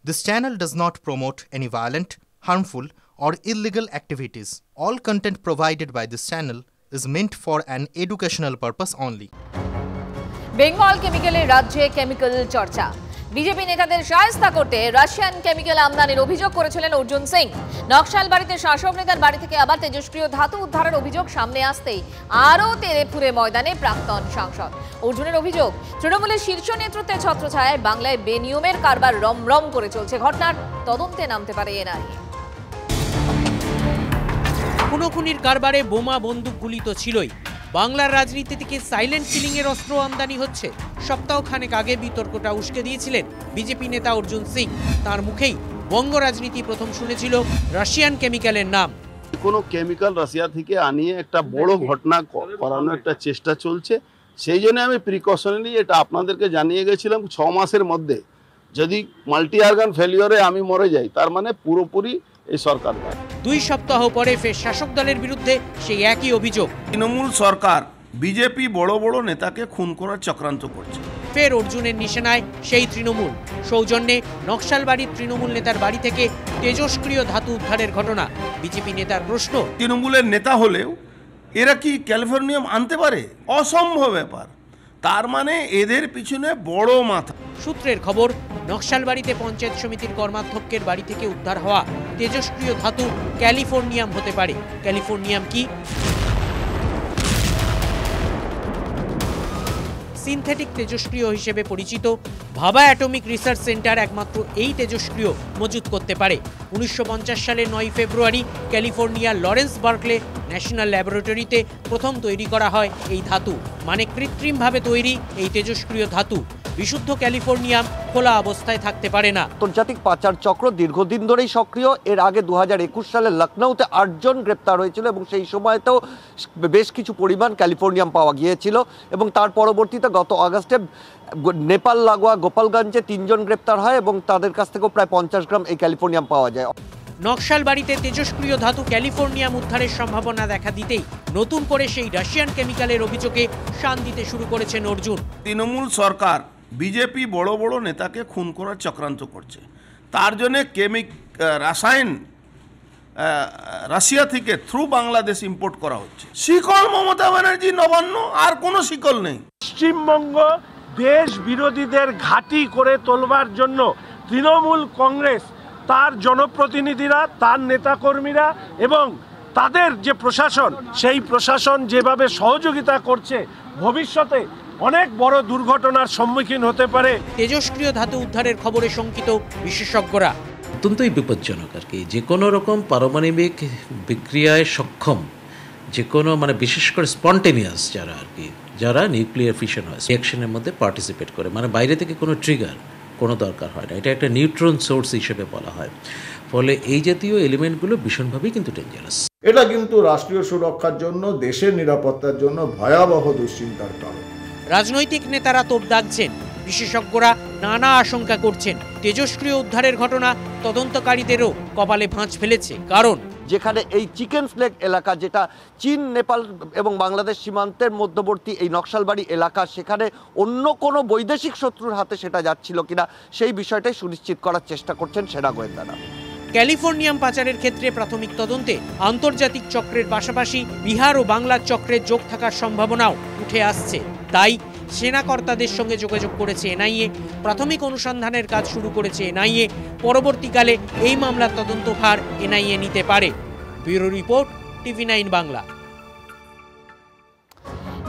This channel does not promote any violent, harmful, or illegal activities. All content provided by this channel is meant for an educational purpose only. Bengal কেমিক্যালের রাজ্যে chemical চর্চা। BJP নেতাদের শায়েস্তা করতে Russian chemical আমদানির অভিযোগ করেছিলেন অর্জুন সিং। নকশালবাড়িতে শাসক নেতার বাড়ি থেকে আবার তেজস্ক্রিয় ধাতু উদ্ধারের অভিযোগ সামনে আসতেই আরও তেরেপুরে ময়দানে প্রাক্তন সাংসদ। অর্জুনের অভিযোগ, তৃণমূলের শীর্ষ নেতৃত্বের ছত্রছায়ায় বাংলায় বেনিয়মের কারবার রমরম করে চলছে। ঘটনার তদন্তে নামতে পারে এনআইএ। খুনোখুনির কারবারে বোমা বন্দুক গুলি তো ছিলই, বাংলার রাজনীতি থেকে সাইলেন্ট কিলিং এর অস্ত্র আমদানি হচ্ছে। সপ্তাহখানেক আগে বিতর্কটা উস্কে দিয়েছিলেন বিজেপি নেতা অর্জুন সিং। তার মুখেই বঙ্গ রাজনীতি প্রথম শুনেছিল রাশিয়ান কেমিক্যালের নাম। কোনো কেমিক্যাল রাশিয়া থেকে আনিয়ে একটা বড় ঘটনা করানোর একটা চেষ্টা চলছে। সেই জন্য আমি প্রিকশনারি এটা আপনাদেরকে জানিয়ে গেছিলাম, 6 মাসের মধ্যে যদি মাল্টি অর্গান ফেলিওরে আমি মরে যাই, তার মানে পুরোপুরি এই সরকার। 2 সপ্তাহ পরে ফের শাসক দলের বিরুদ্ধে সেই একই অভিযোগ। তৃণমূল সরকার বিজেপি বড় বড় নেতাকে খুন করার চক্রান্ত করছে। ফের অর্জুনের নিশানায় সেই তৃণমূল। সৌজন্যে নকশালবাড়ির তৃণমূল নেতার বাড়ি থেকে তেজস্ক্রিয় ধাতু উদ্ধারের ঘটনা। বিজেপি নেতার প্রশ্ন, তৃণমূলের নেতা হলেও এরা কি ক্যালিফোর্নিয়াম আনতে পারে? অসম্ভব ব্যাপার। তার মানে এদের পিছনে বড় মাথা। সূত্রের খবর, নকশালবাড়িতে পঞ্চায়েত সমিতির কর্মাধ্যক্ষের বাড়ি থেকে উদ্ধার হওয়া তেজস্ক্রিয় ধাতু ক্যালিফোর্নিয়াম হতে পারে। ক্যালিফোর্নিয়াম কি? সিনথেটিক তেজস্ক্রিয় হিসেবে পরিচিত ভাবা অ্যাটমিক রিসার্চ সেন্টার একমাত্র এই তেজস্ক্রিয় মজুত করতে পারে। 1950 সালের 9 ফেব্রুয়ারি ক্যালিফোর্নিয়ার লরেন্স বার্কলে ন্যাশনাল ল্যাবরেটরিতে প্রথম তৈরি করা হয় এই ধাতু। মানে কৃত্রিমভাবে তৈরি এই তেজস্ক্রিয় ধাতু। বিশুদ্ধ ক্যালিফোর্নিয়াম খোলা অবস্থায় থাকতে পারে না। আন্তর্জাতিক পাচার চক্র দীর্ঘদিন ধরেই সক্রিয়। এর আগে 2021 সালে লখনৌতে 8 জন গ্রেপ্তার হয়েছিল এবং সেই সময়তেও বেশ কিছু পরিমাণ ক্যালিফোর্নিয়াম পাওয়া গিয়েছিল এবং তার পরবর্তীতে গত আগস্টে নেপাল লাগোয়া গোপালগঞ্জে 3 জন গ্রেপ্তার হয় এবং তাদের কাছ থেকেও প্রায় 50 গ্রাম এই ক্যালিফোর্নিয়াম পাওয়া যায়। নকশালবাড়িতে তেজস্ক্রিয় ধাতু ক্যালিফোর্নিয়াম উদ্ধারের সম্ভাবনা দেখা দিতেই নতুন করে সেই রাশিয়ান কেমিক্যালের অভিযোগে শান দিতে শুরু করেছেন অর্জুন। তৃণমূল সরকার বিজেপি বড় বড় নেতাকে খুন করার চক্রান্ত করছে। তার জন্য রাসায়ন রাশিয়া থেকে থ্রু বাংলাদেশ ইম্পোর্ট করা হচ্ছে। শিকল মমতা ব্যানার্জি নবান্ন, আর কোনো শিকল নেই। পশ্চিমবঙ্গ দেশ বিরোধীদের ঘাঁটি করে তোলবার জন্য তৃণমূল কংগ্রেস, তার জনপ্রতিনিধিরা, তার নেতাকর্মীরা এবং তাদের যে প্রশাসন, সেই প্রশাসন যেভাবে সহযোগিতা করছে, ভবিষ্যতে অনেক বড় দুর্ঘটনার সম্মুখীন হতে পারে। তেজস্ক্রিয় ধাতু উদ্ধারের খবরে শঙ্কিত বিশেষজ্ঞরা। অত্যন্তই বিপজ্জনক আর কি। যে কোনো রকম পারমাণবিক বিক্রিয়ায় সক্ষম যে কোনো, মানে বিশেষ করে স্পন্টেনিয়াস যারা আর কি, যারা নিউক্লিয়ার ফিশন হয়, রিঅ্যাকশনের মধ্যে পার্টিসিপেট করে, মানে বাইরে থেকে কোনো ট্রিগার কোনো দরকার হয় না। এটা একটা নিউট্রন সোর্স হিসেবে বলা হয়। ফলে এই জাতীয় এলিমেন্টগুলো ভীষণভাবেই কিন্তু ডেঞ্জারাস। এটা কিন্তু রাষ্ট্রীয় সুরক্ষার জন্য, দেশের নিরাপত্তার জন্য ভয়াবহ দুশ্চিন্তার কারণ। রাজনৈতিক নেতারা তোপ দাগছেন, বিশেষজ্ঞরা নানা আশঙ্কা করছেন। তেজস্ক্রিয় উদ্ধারের ঘটনা তদন্তকারীদেরও কপালে ভাঁজ ফেলেছে। কারণ যেখানে এই চিকেন ফ্লেক এলাকা, যেটা চীন, নেপাল এবং বাংলাদেশ সীমান্তের মধ্যবর্তী এই নকশালবাড়ি এলাকা, সেখানে অন্য কোনো বৈদেশিক শত্রুর হাতে সেটা যাচ্ছিল কিনা সেই বিষয়টাই সুনিশ্চিত করার চেষ্টা করছেন সেনা গোয়েন্দারা। ক্যালিফোর্নিয়াম পাচারের ক্ষেত্রে প্রাথমিক তদন্তে আন্তর্জাতিক চক্রের পাশাপাশি বিহার ও বাংলার চক্রের যোগ থাকার সম্ভাবনাও উঠে আসছে। তাই সেনা কর্তাদের সঙ্গে যোগাযোগ করেছে এনআইএ। প্রাথমিক অনুসন্ধানের কাজ শুরু করেছে এনআইএ। পরবর্তীকালে এই মামলার তদন্তভার এনআইএ নিতে পারে। Bureau report, TV9 Bangla.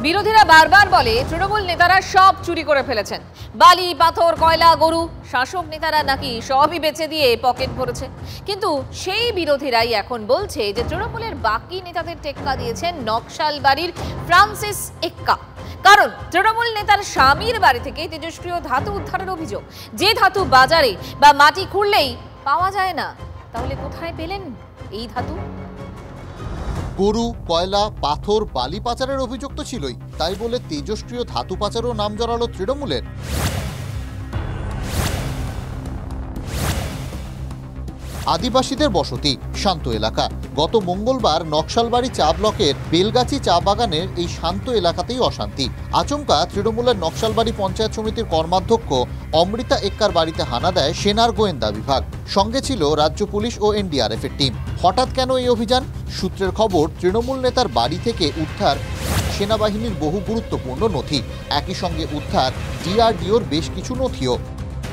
বিরোধীরা বারবার বলে তৃণমূল নেতারা সব চুরি করে ফেলেছেন। বালি, পাথর, কয়লা, গরু, শাসক নেতারা নাকি সবই বেচে দিয়ে পকেট ভরেছে। কিন্তু সেই বিরোধীরাই এখন বলছে যে তৃণমূলের বাকি নেতাদের টেক্কা দিয়েছেন নকশালবাড়ির ফ্রান্সিস এক্কা। কারণ তৃণমূল নেতার স্বামীর বাড়ি থেকে তেজস্ক্রিয় ধাতু উদ্ধারের অভিযোগ। যে ধাতু বাজারে বা মাটি খুঁড়লেই পাওয়া যায় না, তাহলে কোথায় পেলেন এই ধাতু? গরু, কয়লা, পাথর, বালি পাচারের অভিযোগ তো ছিলই, তাই বলে তেজস্ক্রিয় ধাতু পাচারও নাম জড়ালো তৃণমূলের। আদিবাসীদের বসতি, শান্ত এলাকা। গত মঙ্গলবার নকশালবাড়ি চা ব্লকের বেলগাছি চা বাগানের এই শান্ত এলাকাতেই অশান্তি। আচমকা তৃণমূলের নকশালবাড়ি পঞ্চায়েত সমিতির কর্মাধ্যক্ষ অমৃতা এক্কার বাড়িতে হানা দেয় সেনার গোয়েন্দা বিভাগ। সঙ্গে ছিল রাজ্য পুলিশ ও এনডিআরএফ এর টিম। হঠাৎ কেন এই অভিযান? সূত্রের খবর, তৃণমূল নেতার বাড়ি থেকে উদ্ধার সেনাবাহিনীর বহু গুরুত্বপূর্ণ নথি, একই সঙ্গে উদ্ধার ডিআরডিওর বেশ কিছু নথিও।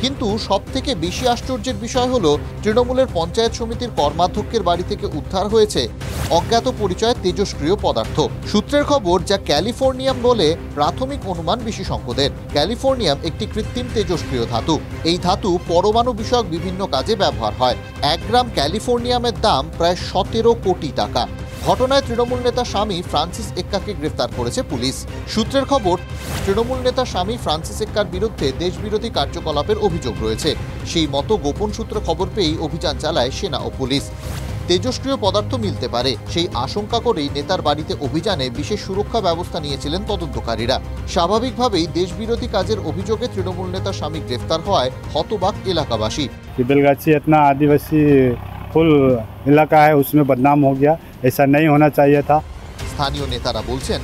কিন্তু সবথেকে বেশি আশ্চর্যের বিষয় হলো, তৃণমূলের পঞ্চায়েত সমিতির কর্মাধ্যক্ষের বাড়ি থেকে উদ্ধার হয়েছে অজ্ঞাত পরিচয়ের তেজস্ক্রিয় পদার্থ। সূত্রের খবর, যা ক্যালিফোর্নিয়াম বলে প্রাথমিক অনুমান বিশেষজ্ঞদের। ক্যালিফোর্নিয়াম একটি কৃত্রিম তেজস্ক্রিয় ধাতু। এই ধাতু পরমাণু বিষয়ক বিভিন্ন কাজে ব্যবহার হয়। 1 গ্রাম ক্যালিফোর্নিয়ামের দাম প্রায় 17 কোটি টাকা। ঘটনায় তৃণমূল নেতা স্বামী ফ্রান্সিস এক্কাকে গ্রেফতার করেছে পুলিশ। সূত্রের খবর, তৃণমূল নেতা স্বামী ফ্রান্সিস এক্কার বিরুদ্ধে দেশবিরোধী কার্যকলাপের অভিযোগ রয়েছে। সেই মতো গোপন সূত্রে খবর পেয়েই অভিযান চালায় সেনা ও পুলিশ। তেজস্ক্রিয় পদার্থ মিলতে পারে সেই আশঙ্কা করেই নেতার বাড়িতে অভিযানে বিশেষ সুরক্ষা ব্যবস্থা নিয়েছিলেন তদন্তকারীরা। স্বাভাবিকভাবেই দেশবিরোধী কাজের অভিযোগে তৃণমূল নেতা স্বামী গ্রেফতার হয় হতবাক এলাকাবাসী। बेलगाछी इतना आदिवासी फुल इलाका है, उसमें बदनाम हो गया, ऐसा नहीं होना चाहिए था। স্থানীয় নেতারা বলছেন,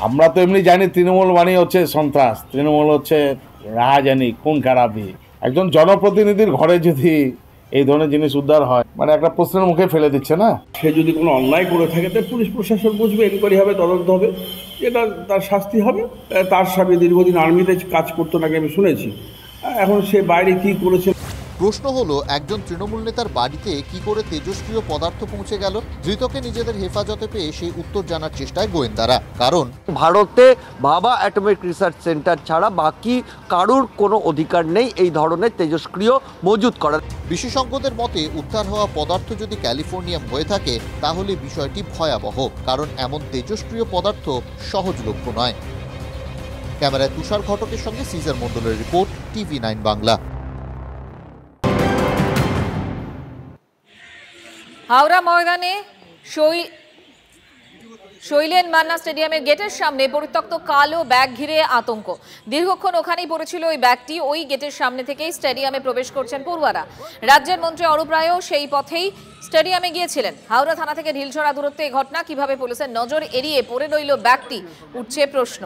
আমরা তো এমনি জানি তৃণমূল মানে হচ্ছে সন্ত্রাস, তৃণমূল হচ্ছে রাহাজানি, খুন খারাপি। একজন জনপ্রতিনিধির ঘরে যদি এই ধরনের জিনিস উদ্ধার হয়, মানে একটা প্রশ্নের মুখে ফেলে দিচ্ছে না। সে যদি কোনো অন্যায় করে থাকে তো পুলিশ প্রশাসন বুঝবে, এনকোয়ারি হবে, তদন্ত হবে, এটা তার শাস্তি হবে। তার স্বামী দীর্ঘদিন আর্মিতে কাজ করতো নাকি আমি শুনেছি, এখন সে বাইরে কি করেছে। প্রশ্ন হলো, একজন তৃণমূল নেতার বাড়িতে কি করে তেজস্ক্রিয় পদার্থ পৌঁছে গেল? ধৃতকে নিজেদের হেফাজতে পেয়ে সেই উত্তর জানার চেষ্টায় গোয়েন্দারা। কারণ ভারতে ভাবা অ্যাটমিক রিসার্চ সেন্টার ছাড়া বাকি কারুর কোনো অধিকার নেই এই ধরনের তেজস্ক্রিয় মজুত করার। বিশেষজ্ঞদের মতে, উদ্ধার হওয়া পদার্থ যদি ক্যালিফোর্নিয়াম হয়ে থাকে তাহলে বিষয়টি ভয়াবহ, কারণ এমন তেজস্ক্রিয় পদার্থ সহজলভ্য নয়। ক্যামেরায় তুষার ঘটকের সঙ্গে সিজার মণ্ডলের রিপোর্ট, TV9 বাংলা। হাওড়া ময়দানে শৈলেন মান্না স্টেডিয়ামের গেটের সামনে পরিত্যক্ত কালো ব্যাগ ঘিরে আতঙ্ক। দীর্ঘক্ষণ ওখানেই পড়েছিল ওই ব্যাগটি। ওই গেটের সামনে থেকেই স্টেডিয়ামে প্রবেশ করছেন পড়ুয়ারা। রাজ্যের মন্ত্রী অরূপ রায়ও সেই পথেই স্টেডিয়ামে গিয়েছিলেন। হাওড়া থানা থেকে ঢিলছড়া দূরত্বে এই ঘটনা। কিভাবে পুলিশের নজর এড়িয়ে পড়ে রইল ব্যাগটি, উঠছে প্রশ্ন।